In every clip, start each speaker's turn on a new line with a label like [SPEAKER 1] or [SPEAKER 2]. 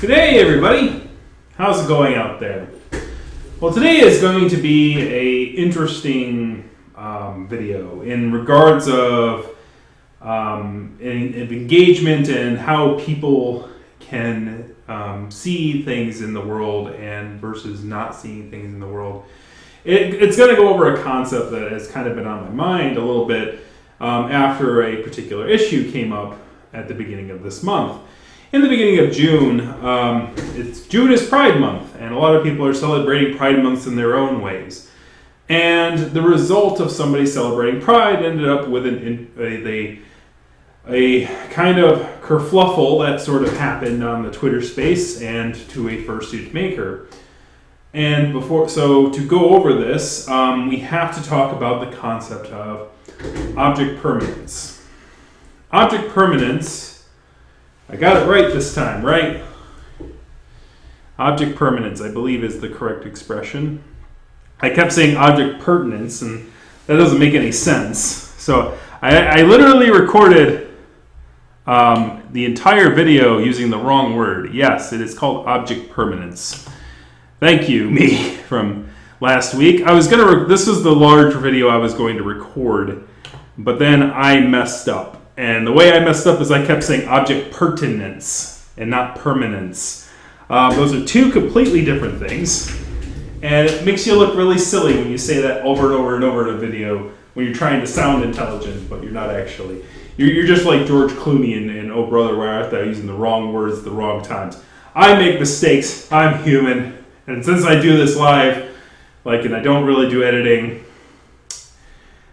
[SPEAKER 1] G'day everybody! How's it going out there? Well, today is going to be a interesting video in regards of engagement and how people can see things in the world and versus not seeing things in the world. It's going to go over a concept that has kind of been on my mind a little bit after a particular issue came up at the beginning of this month. In the beginning of June, June is Pride Month, and a lot of people are celebrating Pride Months in their own ways. And the result of somebody celebrating Pride ended up with a kind of kerfluffle that sort of happened on the Twitter space and to a fursuit maker. And to go over this, we have to talk about the concept of object permanence. Object permanence, I got it right this time, right? Object permanence, I believe, is the correct expression. I kept saying object pertinence, and that doesn't make any sense. So I literally recorded the entire video using the wrong word. Yes, it is called object permanence. Thank you, me, from last week. This was the large video I was going to record, but then I messed up. And the way I messed up is I kept saying object pertinence and not permanence. Those are two completely different things. And it makes you look really silly when you say that over and over and over in a video when you're trying to sound intelligent, but you're not actually. You're just like George Clooney in Oh Brother, Where Art Thou, using the wrong words at the wrong times. I make mistakes. I'm human. And since I do this live, and I don't really do editing,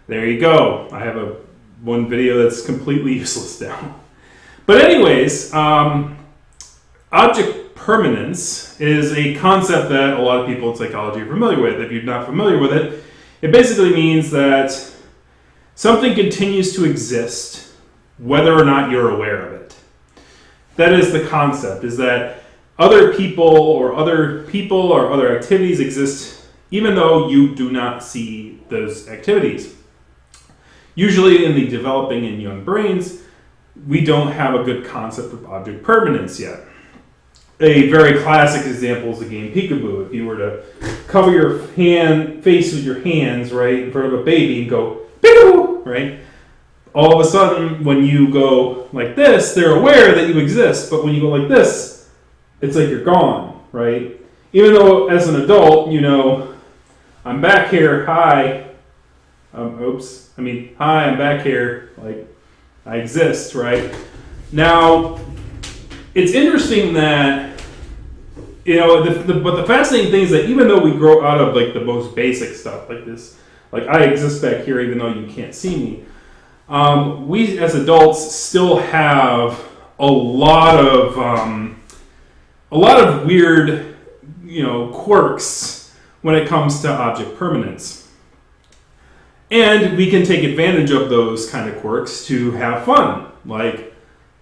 [SPEAKER 1] there you go. I have one video that's completely useless now. But anyways, object permanence is a concept that a lot of people in psychology are familiar with. If you're not familiar with it, it basically means that something continues to exist whether or not you're aware of it. That is the concept, is that other people or other activities exist even though you do not see those activities. Usually in the developing and young brains, we don't have a good concept of object permanence yet. A very classic example is the game Peekaboo. If you were to cover your face with your hands, right, in front of a baby and go, Peekaboo, right? All of a sudden, when you go like this, they're aware that you exist. But when you go like this, it's like you're gone, right? Even though as an adult, I'm back here, hi. Hi, I'm back here, I exist, right? Now, it's interesting that, but the fascinating thing is that even though we grow out of, the most basic stuff, like this, I exist back here even though you can't see me, we as adults still have a lot of weird, quirks when it comes to object permanence. And we can take advantage of those kind of quirks to have fun, like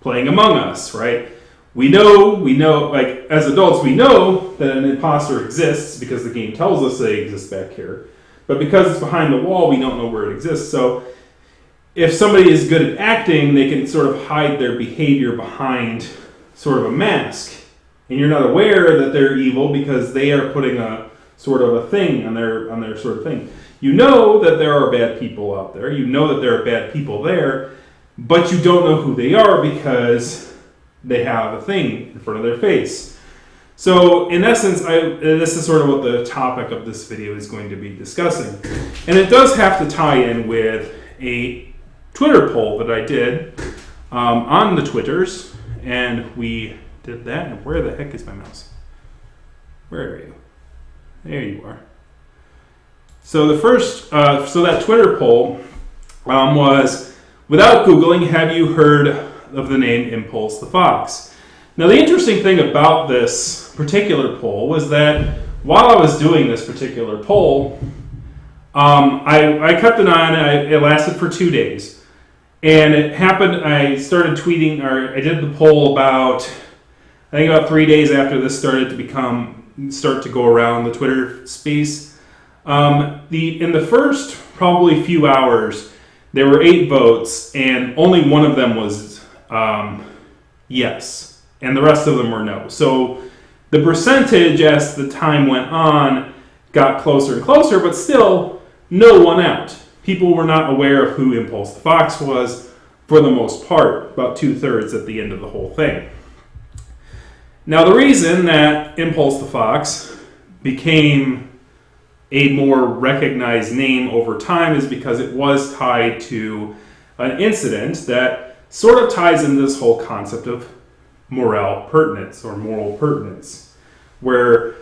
[SPEAKER 1] playing Among Us, right? We know, as adults, we know that an imposter exists because the game tells us they exist back here. But because it's behind the wall, we don't know where it exists. So if somebody is good at acting, they can sort of hide their behavior behind sort of a mask. And you're not aware that they're evil because they are putting a sort of a thing on their sort of thing. You know that there are bad people out there. You know that there are bad people there, but you don't know who they are because they have a thing in front of their face. So, in essence, this is sort of what the topic of this video is going to be discussing. And it does have to tie in with a Twitter poll that I did on the Twitters, and we did that. And where the heck is my mouse? Where are you? There you are. So that Twitter poll was, without Googling, have you heard of the name Impulse the Fox? Now, the interesting thing about this particular poll was that while I was doing this particular poll, I kept an eye on it. It lasted for 2 days. And it happened, I started tweeting, or I did the poll about 3 days after this started to go around the Twitter space. In the first probably few hours, there were 8 votes, and only one of them was yes. and the rest of them were no. So the percentage as the time went on got closer and closer, but still no won out. People were not aware of who Impulse the Fox was for the most part, about 2/3 at the end of the whole thing. Now the reason that Impulse the Fox became a more recognized name over time is because it was tied to an incident that sort of ties into this whole concept of moral pertinence or moral pertinence, where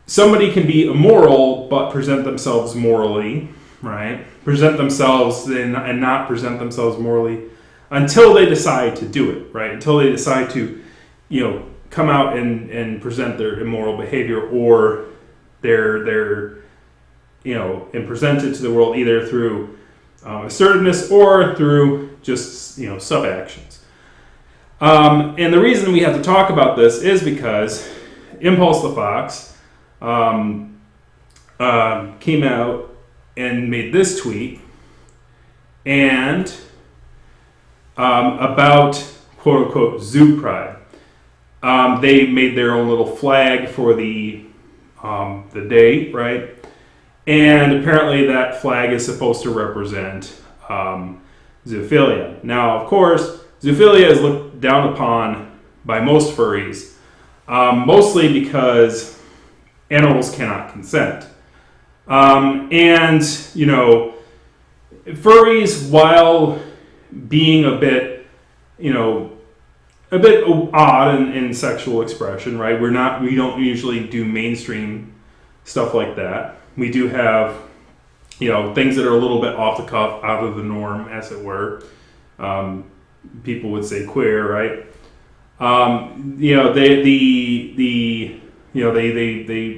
[SPEAKER 1] somebody can be immoral but present themselves morally, right? Present themselves and not present themselves morally until they decide to do it, right? Until they decide to, come out and present their immoral behavior or their and present it to the world either through assertiveness or through just, sub-actions. And the reason we have to talk about this is because Impulse the Fox came out and made this tweet and about quote-unquote zoo pride. They made their own little flag for the day, right? And apparently that flag is supposed to represent zoophilia. Now, of course, zoophilia is looked down upon by most furries, mostly because animals cannot consent. And, furries, while being a bit odd in sexual expression, right? We don't usually do mainstream stuff like that. We do have, things that are a little bit off the cuff, out of the norm, as it were. People would say queer, right? They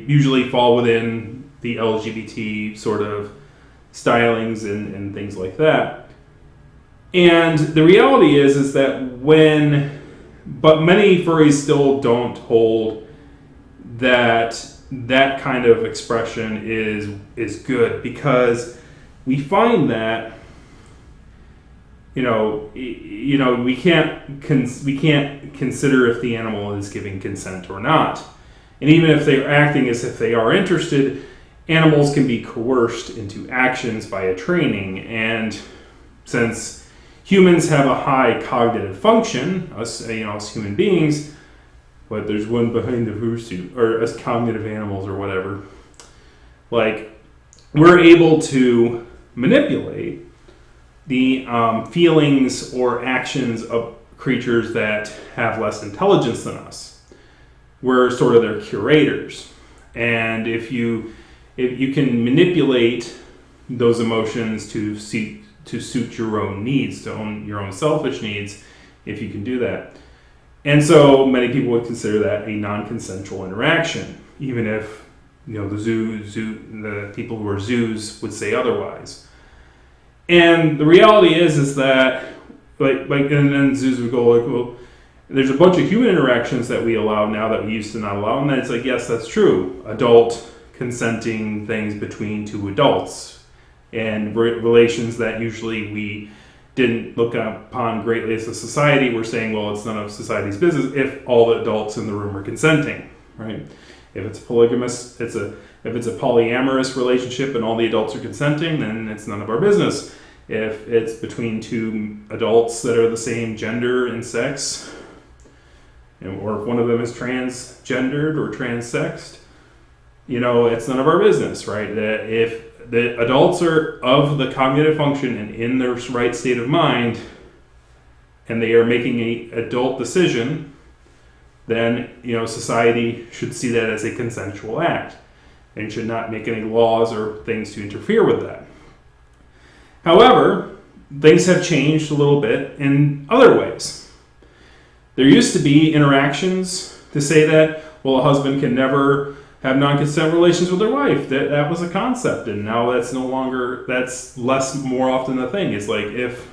[SPEAKER 1] usually fall within the LGBT sort of stylings and things like that. And the reality is that but many furries still don't hold that kind of expression is good, because we find that we can't consider if the animal is giving consent or not. And even if they're acting as if they are interested, animals can be coerced into actions via training. And since humans have a high cognitive function, us human beings, but there's one behind the Fursuit, or as cognitive animals or whatever, we're able to manipulate the feelings or actions of creatures that have less intelligence than us. We're sort of their curators. And if you can manipulate those emotions to suit your own needs, to own your own selfish needs, if you can do that. And so many people would consider that a non-consensual interaction, even if the people who are zoos would say otherwise. And the reality is that and then zoos would go well, there's a bunch of human interactions that we allow now that we used to not allow, and then it's yes, that's true. Adult consenting things between two adults, and relations that usually we didn't look upon greatly as a society. We're saying, well, it's none of society's business if all the adults in the room are consenting, right? If it's polygamous, if it's a polyamorous relationship and all the adults are consenting, then it's none of our business. If it's between two adults that are the same gender and sex, or if one of them is transgendered or transsexed, it's none of our business, right? That if the adults are of the cognitive function and in their right state of mind, and they are making an adult decision, then society should see that as a consensual act and should not make any laws or things to interfere with that. However, things have changed a little bit in other ways. There used to be interactions to say that, well, a husband can never have non-consent relations with their wife. That was a concept, and now that's more often the thing. It's if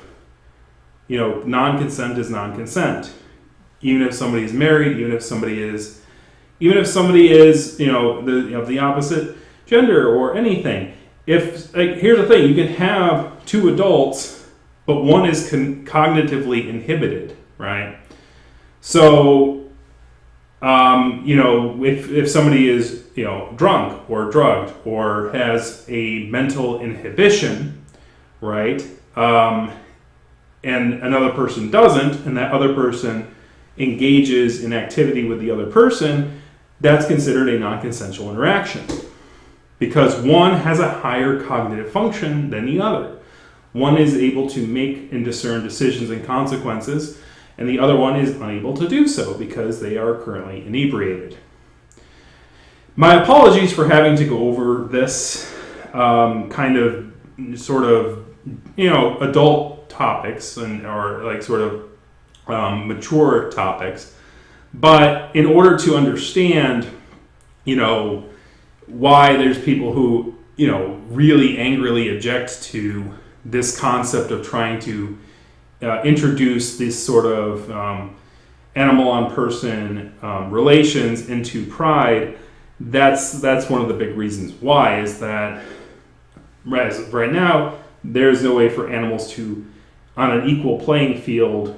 [SPEAKER 1] non-consent is non-consent. Even if somebody is married, even if somebody is the opposite gender or anything. Here's the thing, you can have two adults, but one is cognitively inhibited, right? So If somebody is, drunk or drugged or has a mental inhibition, right, and another person doesn't, and that other person engages in activity with the other person, that's considered a non-consensual interaction. Because one has a higher cognitive function than the other. One is able to make and discern decisions and consequences, and the other one is unable to do so because they are currently inebriated. My apologies for having to go over this adult topics or mature topics, but in order to understand, why there's people who, really angrily object to this concept of trying to introduce this sort of animal on person relations into pride, that's one of the big reasons why, is that right now there's no way for animals to, on an equal playing field,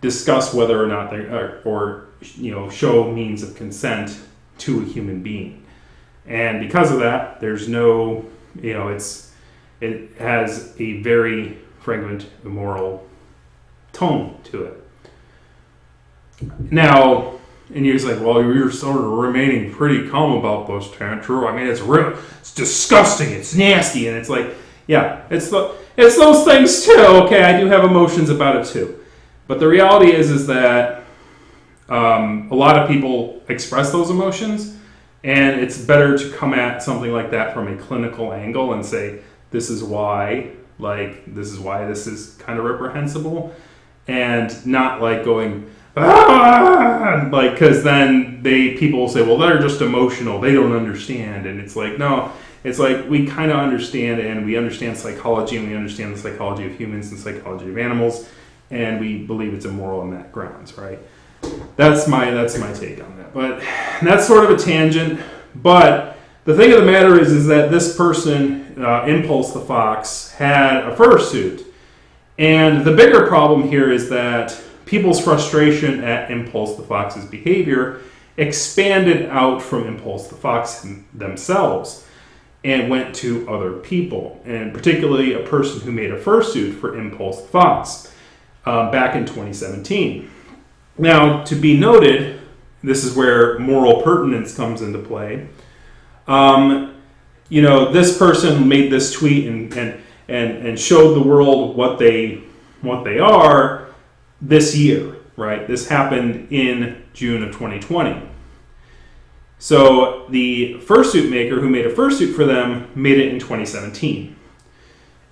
[SPEAKER 1] discuss whether or not they show means of consent to a human being. And because of that, there's no, it has a very fragrant, immoral tone to it. Now, and you're like, well, you're sort of remaining pretty calm about this, Tantra. I mean, it's real, it's disgusting, it's nasty, and it's like, yeah, it's those things too. Okay, I do have emotions about it too. But the reality is that a lot of people express those emotions, and it's better to come at something like that from a clinical angle and say, this is why this is kind of reprehensible, and not like going, because then people will say, well, they're just emotional, they don't understand. And it's like, no, it's like we kind of understand, and we understand psychology, and we understand the psychology of humans and psychology of animals, and we believe it's immoral on that grounds, right? That's my take on that. But that's sort of a tangent. But the thing of the matter is that this person, Impulse the Fox, had a fursuit. And the bigger problem here is that people's frustration at Impulse the Fox's behavior expanded out from Impulse the Fox themselves and went to other people, and particularly a person who made a fursuit for Impulse the Fox back in 2017. Now, to be noted, this is where moral pertinence comes into play. This person made this tweet and showed the world what they are this year, right? This happened in June of 2020. So the fursuit maker who made a fursuit for them made it in 2017.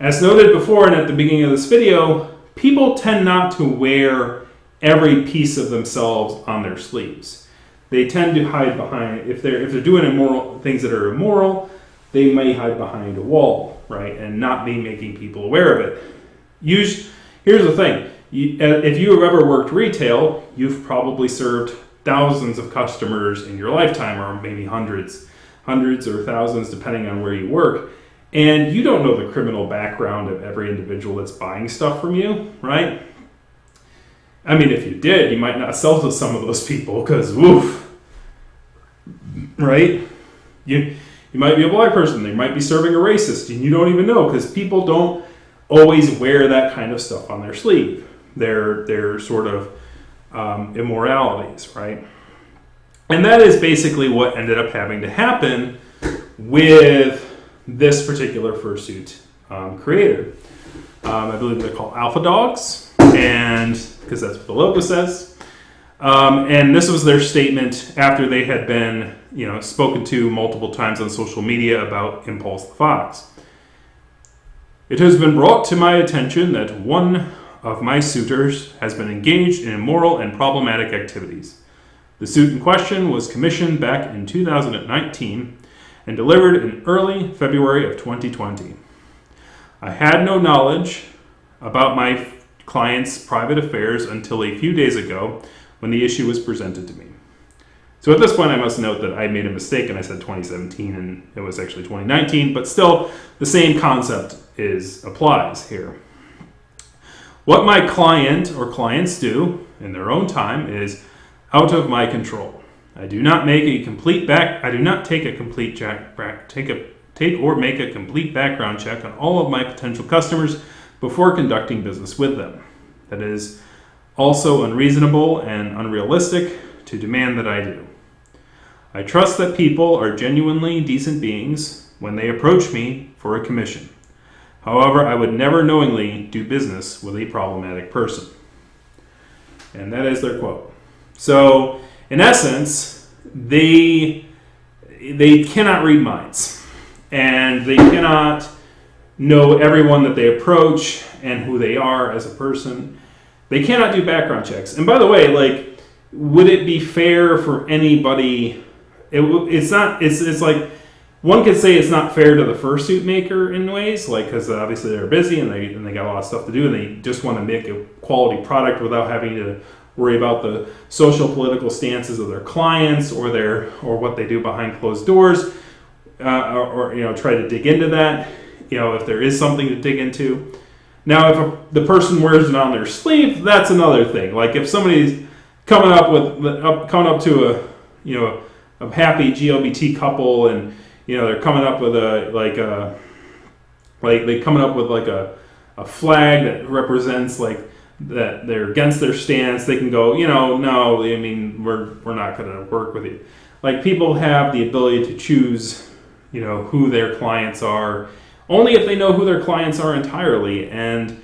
[SPEAKER 1] As noted before and at the beginning of this video, people tend not to wear every piece of themselves on their sleeves. They tend to hide behind, if they're doing immoral things that are immoral, they may hide behind a wall, right, and not be making people aware of it. Here's the thing: if you have ever worked retail, you've probably served thousands of customers in your lifetime, or maybe hundreds or thousands, depending on where you work. And you don't know the criminal background of every individual that's buying stuff from you, right? I mean, if you did, you might not sell to some of those people because, woof, right? You might be a black person. They might be serving a racist, and you don't even know, because people don't always wear that kind of stuff on their sleeve. They're sort of immoralities, right? And that is basically what ended up having to happen with this particular fursuit creator. I believe they're called Alpha Dogs, and because that's what the logo says. And this was their statement after they had been, spoken to multiple times on social media about Impulse the Fox. It has been brought to my attention that one of my suitors has been engaged in immoral and problematic activities. The suit in question was commissioned back in 2019 and delivered in early February of 2020. I had no knowledge about my client's private affairs until a few days ago when the issue was presented to me. So at this point, I must note that I made a mistake and I said 2017 and it was actually 2019, but still the same concept applies here. What my client or clients do in their own time is out of my control. I do not make a complete background check on all of my potential customers before conducting business with them. That is also unreasonable and unrealistic to demand that I do. I trust that people are genuinely decent beings when they approach me for a commission. However, I would never knowingly do business with a problematic person. And that is their quote. So, in essence, they cannot read minds. And they cannot know everyone that they approach and who they are as a person. They cannot do background checks. And by the way, like, would it be fair for anybody? It's not. It's like, one could say it's not fair to the fursuit maker in ways, like, because obviously they're busy and they got a lot of stuff to do and they just want to make a quality product without having to worry about the social political stances of their clients or what they do behind closed doors, or try to dig into that, if there is something to dig into. Now, if the person wears it on their sleeve, that's another thing. Like, if somebody's coming up to a happy GLBT couple and they're coming up with a flag that represents like that they're against their stance, they can go, no, I mean, we're not going to work with you. Like, people have the ability to choose, who their clients are, only if they know who their clients are entirely, and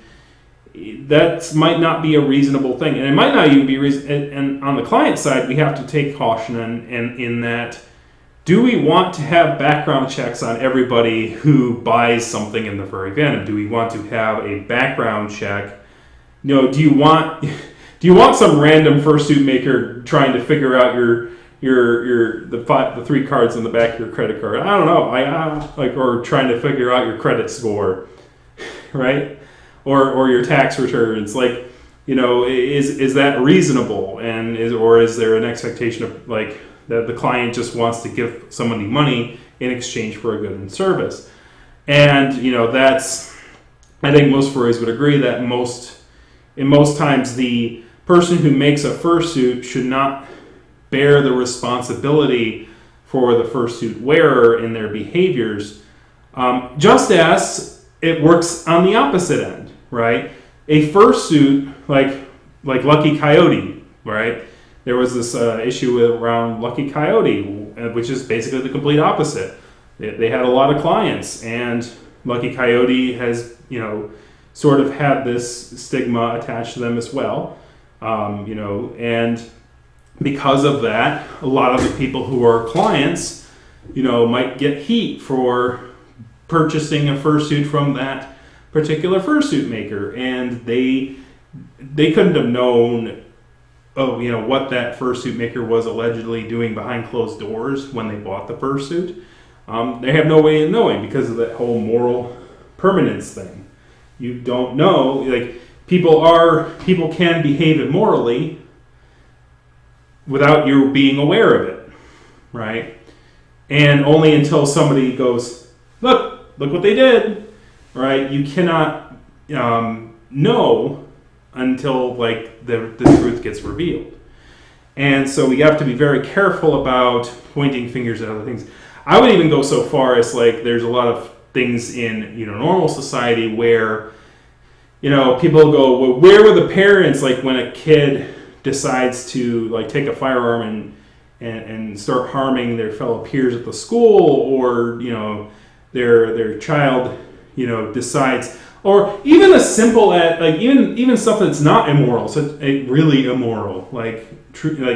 [SPEAKER 1] that might not be a reasonable thing, and it might not even be and on the client side, we have to take caution in that. Do we want to have background checks on everybody who buys something in the furry fandom? Do we want to have a background check? Do you want some random fursuit maker trying to figure out the 3 cards on the back of your credit card? I don't know. Or trying to figure out your credit score, right? Or your tax returns. Like, is that reasonable? And is there an expectation of like that the client just wants to give somebody money in exchange for a good and service? And that's, I think most furries would agree that in most times the person who makes a fursuit should not bear the responsibility for the fursuit wearer in their behaviors, just as it works on the opposite end, right? A fursuit, like Lucky Coyote, right? There was this issue around Lucky Coyote, which is basically the complete opposite. They had a lot of clients, and Lucky Coyote has, sort of had this stigma attached to them as well, and because of that, a lot of the people who are clients, might get heat for purchasing a fursuit from that particular fursuit maker, and they couldn't have known what that fursuit maker was allegedly doing behind closed doors when they bought the fursuit. They have no way of knowing because of that whole moral permanence thing. You don't know, like, people can behave immorally without you being aware of it, right? And only until somebody goes, look what they did, right? You cannot know until like the truth gets revealed. And so we have to be very careful about pointing fingers at other things. I would even go so far as like there's a lot of things in normal society where people go, well, where were the parents like when a kid decides to like take a firearm and start harming their fellow peers at the school, or their child decides. Or even as simple as like even stuff that's not immoral, so really immoral, like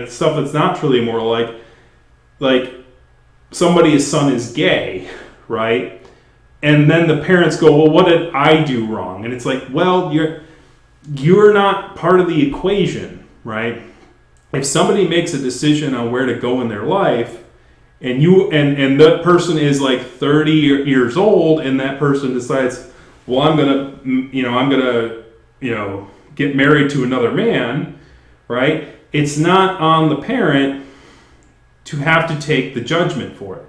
[SPEAKER 1] stuff that's not truly immoral, like somebody's son is gay, right? And then the parents go, well, what did I do wrong? And it's like, well, you're not part of the equation, right? If somebody makes a decision on where to go in their life, and and that person is like 30 years old, and that person decides, well, I'm gonna get married to another man, right? It's not on the parent to have to take the judgment for it.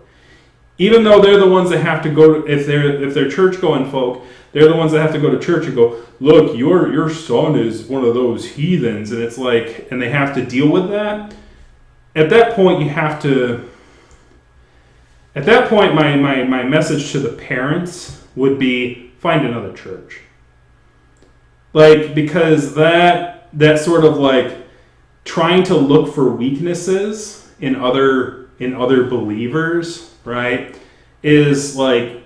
[SPEAKER 1] Even though they're the ones that have to go, if they're church-going folk, they're the ones that have to go to church and go, look, your son is one of those heathens, and it's like, and they have to deal with that. at that point, you have to. At that point, my message to the parents would be find another church. Like, because that sort of like trying to look for weaknesses in other believers, right, is like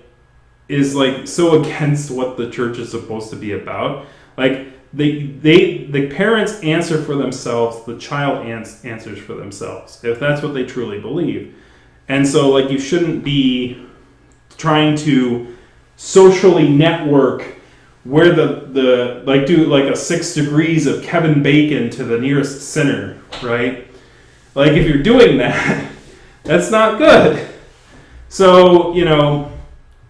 [SPEAKER 1] so against what the church is supposed to be about. Like the parents answer for themselves, the child answers for themselves, if that's what they truly believe. And so like you shouldn't be trying to socially network where the like do like a 6 degrees of Kevin Bacon to the nearest sinner, right? Like if you're doing that, that's not good. So,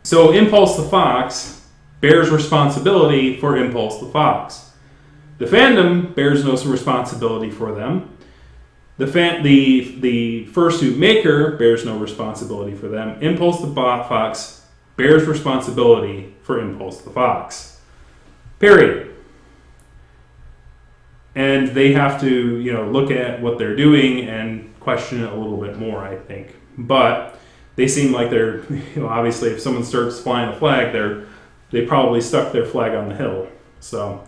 [SPEAKER 1] so Impulse the Fox bears responsibility for Impulse the Fox. The fandom bears no responsibility for them. The Fursuit maker bears no responsibility for them. Impulse the Fox bears responsibility for Impulse the Fox. Period. And they have to, look at what they're doing and question it a little bit more, I think. But they seem like they're, obviously, if someone starts flying a flag, they probably stuck their flag on the hill. So,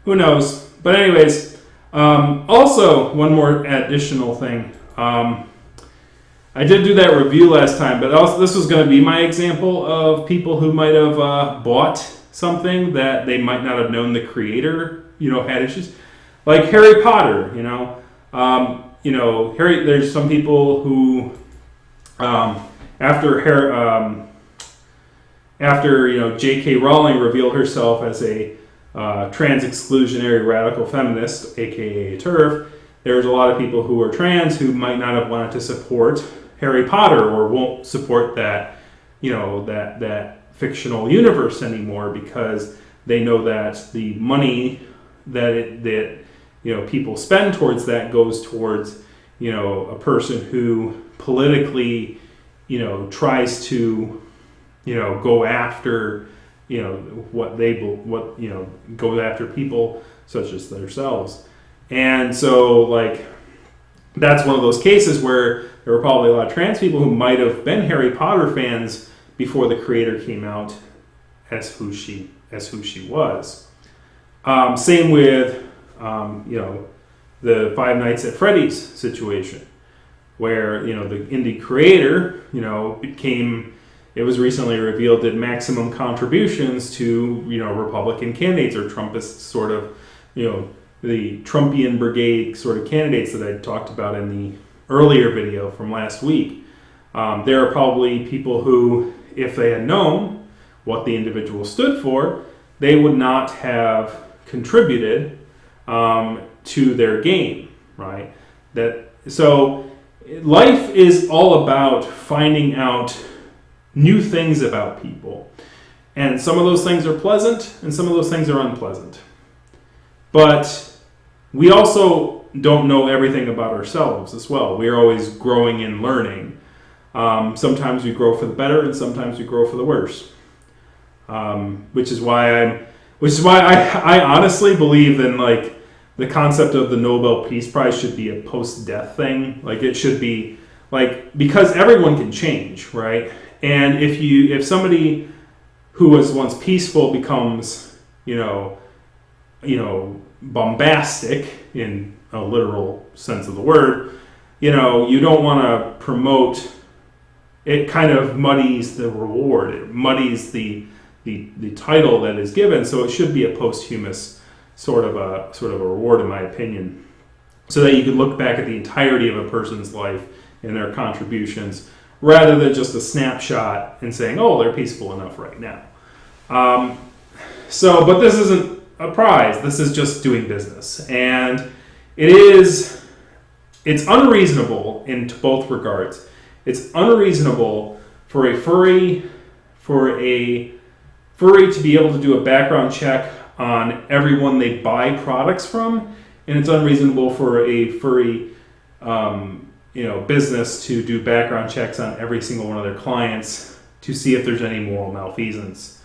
[SPEAKER 1] who knows? But anyways, also one more additional thing. I did do that review last time, but also this was going to be my example of people who might have bought something that they might not have known the creator, had issues. Like Harry Potter, Harry. There's some people who, after J.K. Rowling revealed herself as a trans exclusionary radical feminist, aka TERF, there's a lot of people who are trans who might not have wanted to support Harry Potter or won't support that, that fictional universe anymore because they know that the money that people spend towards that goes towards, a person who politically, tries to, go after, go after people such as themselves. And so, like, that's one of those cases where there were probably a lot of trans people who might have been Harry Potter fans before the creator came out as who she was. Same with, the Five Nights at Freddy's situation, where, the indie creator, it was recently revealed that maximum contributions to, Republican candidates or Trumpist sort of, the Trumpian brigade sort of candidates that I talked about in the earlier video from last week. There are probably people who, if they had known what the individual stood for, they would not have contributed to their game, right? So life is all about finding out new things about people. And some of those things are pleasant and some of those things are unpleasant. But we also don't know everything about ourselves as well. We're always growing and learning. Sometimes we grow for the better and sometimes we grow for the worse. Which is why I honestly believe in like the concept of the Nobel Peace Prize should be a post-death thing. Like it should be like, because everyone can change, right? And if somebody who was once peaceful becomes, bombastic in a literal sense of the word, you don't want to promote. It kind of muddies the reward. It muddies the title that is given. So it should be a posthumous sort of a reward, in my opinion, so that you can look back at the entirety of a person's life and their contributions, rather than just a snapshot and saying, "Oh, they're peaceful enough right now." But this isn't a prize. This is just doing business, and it's unreasonable in both regards. It's unreasonable for a furry to be able to do a background check on everyone they buy products from, and it's unreasonable for a furry business to do background checks on every single one of their clients to see if there's any moral malfeasance.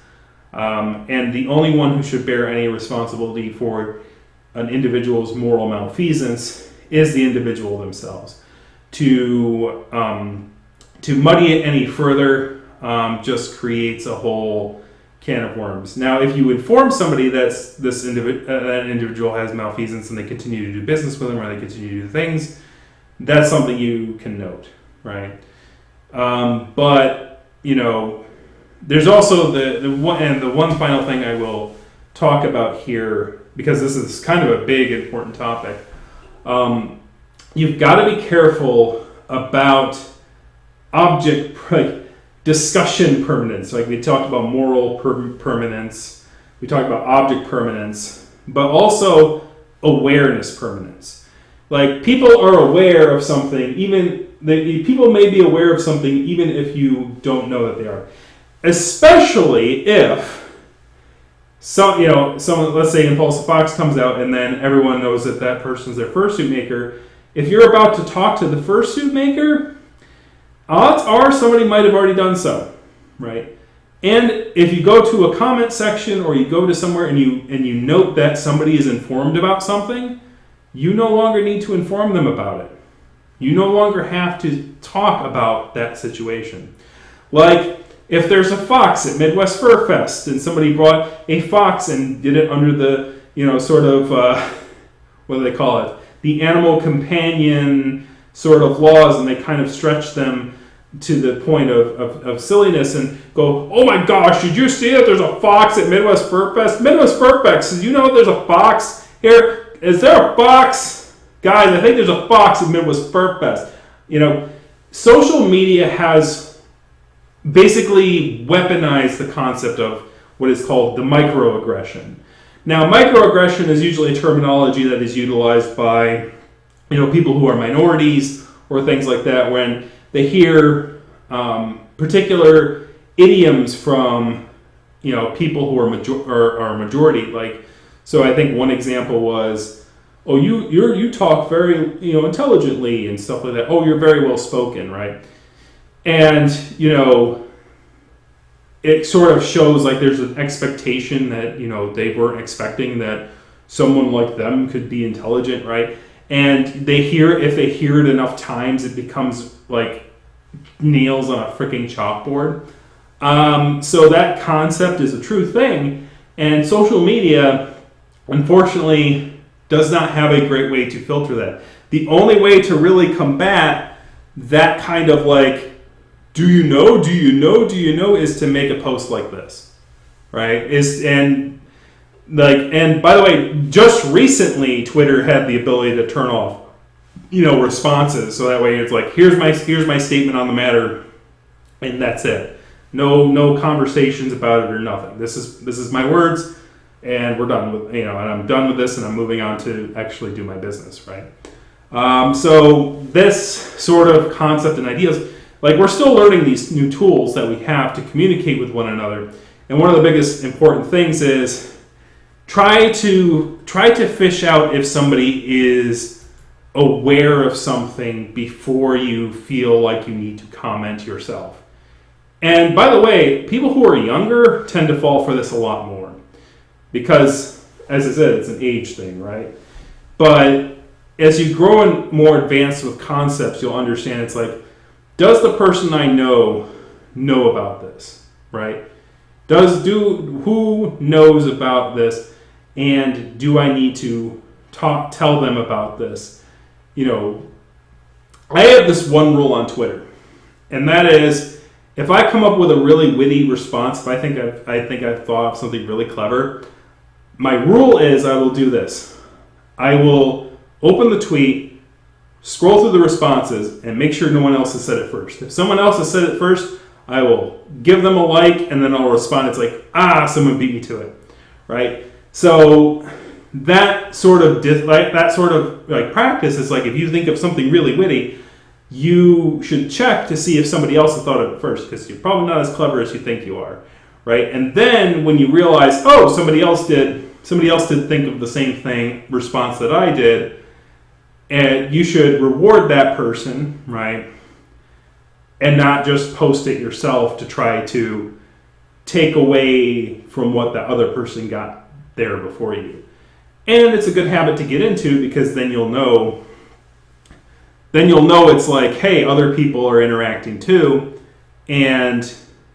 [SPEAKER 1] And the only one who should bear any responsibility for an individual's moral malfeasance is the individual themselves. to muddy it any further just creates a whole can of worms. Now, if you inform somebody that that individual has malfeasance and they continue to do business with them or they continue to do things, that's something you can note, right? But there's also the one final thing I will talk about here, because this is kind of a big important topic. You've got to be careful about discussion permanence. Like we talked about moral permanence, we talked about object permanence, but also awareness permanence. Like people are aware of something, people may be aware of something even if you don't know that they are. Especially if someone, let's say Impulsive Fox comes out and then everyone knows that person's their fursuit maker. If you're about to talk to the fursuit maker, odds are somebody might have already done so, right? And if you go to a comment section or you go to somewhere and you note that somebody is informed about something, you no longer need to inform them about it. You no longer have to talk about that situation. Like if there's a fox at Midwest Fur Fest and somebody brought a fox and did it under the, what do they call it? The animal companion sort of laws, and they kind of stretch them to the point of silliness and go, oh my gosh, did you see that there's a fox at Midwest Fur Fest? Midwest Fur Fest, did you know there's a fox here? Is there a fox? Guys, I think there's a fox at Midwest Fur Fest. Social media has basically weaponized the concept of what is called the microaggression. Now, microaggression is usually a terminology that is utilized by, people who are minorities or things like that when they hear particular idioms from, people who are majority. Like, so I think one example was, oh, you talk very, intelligently and stuff like that. Oh, you're very well spoken, right? And, it sort of shows like there's an expectation that, they weren't expecting that someone like them could be intelligent, right? And if they hear it enough times, it becomes like nails on a freaking chalkboard. So that concept is a true thing. And social media, unfortunately, does not have a great way to filter that. The only way to really combat that kind of like, do you know, is to make a post like this, right? And by the way, just recently Twitter had the ability to turn off, responses, so that way it's like, here's my statement on the matter, and that's it. No conversations about it or nothing. This is my words, and we're done with and I'm done with this, and I'm moving on to actually do my business, right? So this sort of concept and ideas. Like, we're still learning these new tools that we have to communicate with one another. And one of the biggest important things is try to fish out if somebody is aware of something before you feel like you need to comment yourself. And by the way, people who are younger tend to fall for this a lot more. Because, as I said, it's an age thing, right? But as you grow and more advanced with concepts, you'll understand it's like, does the person I know about this, right? Who knows about this, and do I need to tell them about this? I have this one rule on Twitter, and that is, if I come up with a really witty response, if I think I've thought of something really clever, my rule is I will do this. I will open the tweet, scroll through the responses, and make sure no one else has said it first. If someone else has said it first, I will give them a like, and then I'll respond. It's like, someone beat me to it, right? So that sort of practice is like, if you think of something really witty, you should check to see if somebody else has thought of it first, because you're probably not as clever as you think you are, right? And then when you realize, somebody else did think of the same response that I did, and you should reward that person, right? And not just post it yourself to try to take away from what the other person got there before you. And it's a good habit to get into, because then you'll know then you'll know it's like, hey, other people are interacting too, and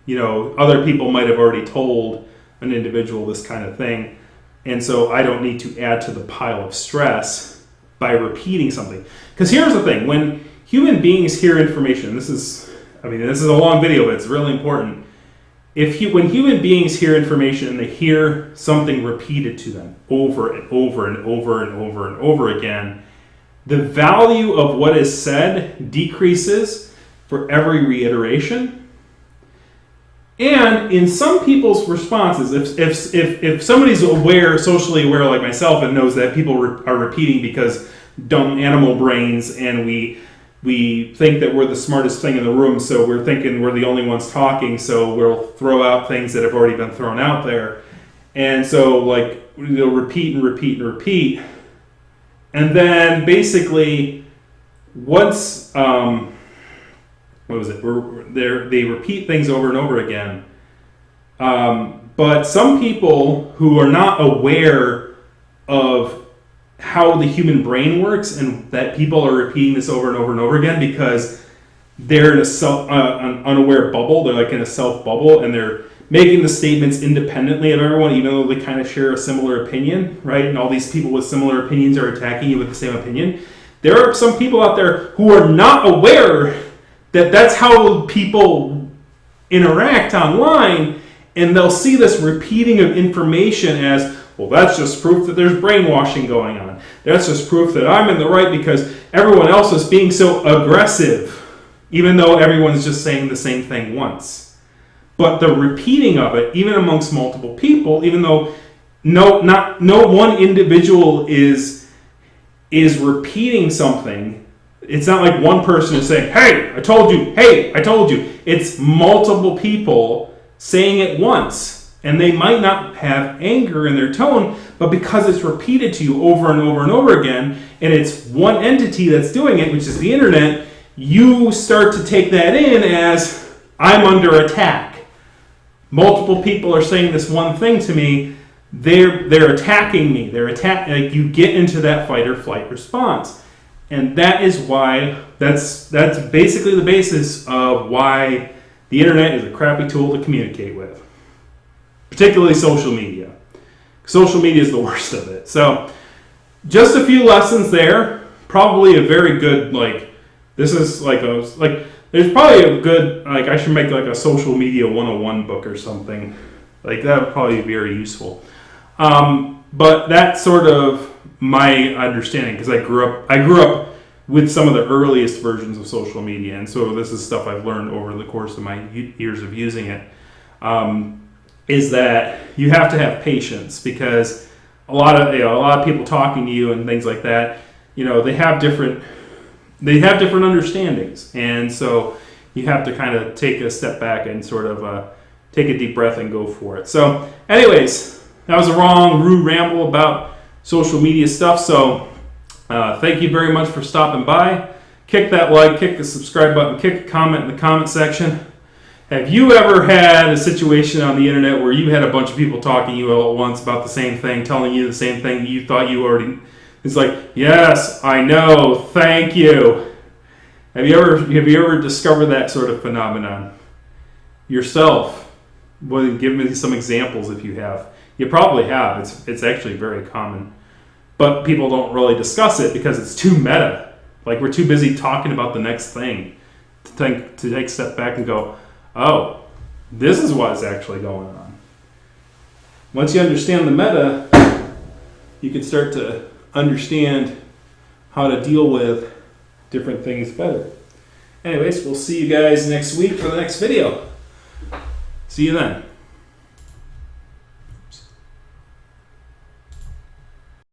[SPEAKER 1] other people might have already told an individual this kind of thing, and so I don't need to add to the pile of stress by repeating something. Because here's the thing: when human beings hear information, this is a long video, but it's really important. When human beings hear information and they hear something repeated to them over and over and over and over and over again, the value of what is said decreases for every reiteration. And in some people's responses, if somebody's socially aware like myself, and knows that people are repeating because dumb animal brains, and we think that we're the smartest thing in the room, so we're thinking we're the only ones talking, so we'll throw out things that have already been thrown out there. And so they'll repeat and repeat and repeat. And then basically, once, they repeat things over and over again. But some people who are not aware of how the human brain works, and that people are repeating this over and over and over again because they're in an unaware bubble, they're like in a self bubble, and they're making the statements independently of everyone, even though they kind of share a similar opinion, right? And all these people with similar opinions are attacking you with the same opinion. There are some people out there who are not aware that that's how people interact online, and they'll see this repeating of information as, well, that's just proof that there's brainwashing going on. That's just proof that I'm in the right because everyone else is being so aggressive, even though everyone's just saying the same thing once. But the repeating of it, even amongst multiple people, even though no one individual is repeating something, it's not like one person is saying, hey, I told you, hey, I told you. It's multiple people saying it once. And they might not have anger in their tone, but because it's repeated to you over and over and over again, and it's one entity that's doing it, which is the internet, you start to take that in as, I'm under attack. Multiple people are saying this one thing to me. They're attacking me. You get into that fight or flight response, and that is why that's basically the basis of why the internet is a crappy tool to communicate with, particularly social media. Social media is the worst of it. So, just a few lessons there. Probably a very good there's probably a good, I should make a social media 101 book or something. That would probably be very useful. But that's sort of my understanding, because I grew up with some of the earliest versions of social media, and so this is stuff I've learned over the course of my years of using it, is that you have to have patience, because a lot of people talking to you and things like that, they have different understandings, and so you have to kind of take a step back and sort of take a deep breath and go for it. So anyways, that was a rude ramble about social media stuff, so thank you very much for stopping by. Kick that like, kick the subscribe button, kick a comment in the comment section. Have you ever had a situation on the internet where you had a bunch of people talking to you all at once about the same thing, telling you the same thing you thought you already... It's like, yes, I know, thank you. Have you ever discovered that sort of phenomenon yourself? Well, give me some examples if you have. You probably have. It's actually very common. But people don't really discuss it because it's too meta. We're too busy talking about the next thing to take a step back and go, oh, this is what's actually going on. Once you understand the meta, you can start to understand how to deal with different things better. Anyways, we'll see you guys next week for the next video. See you then.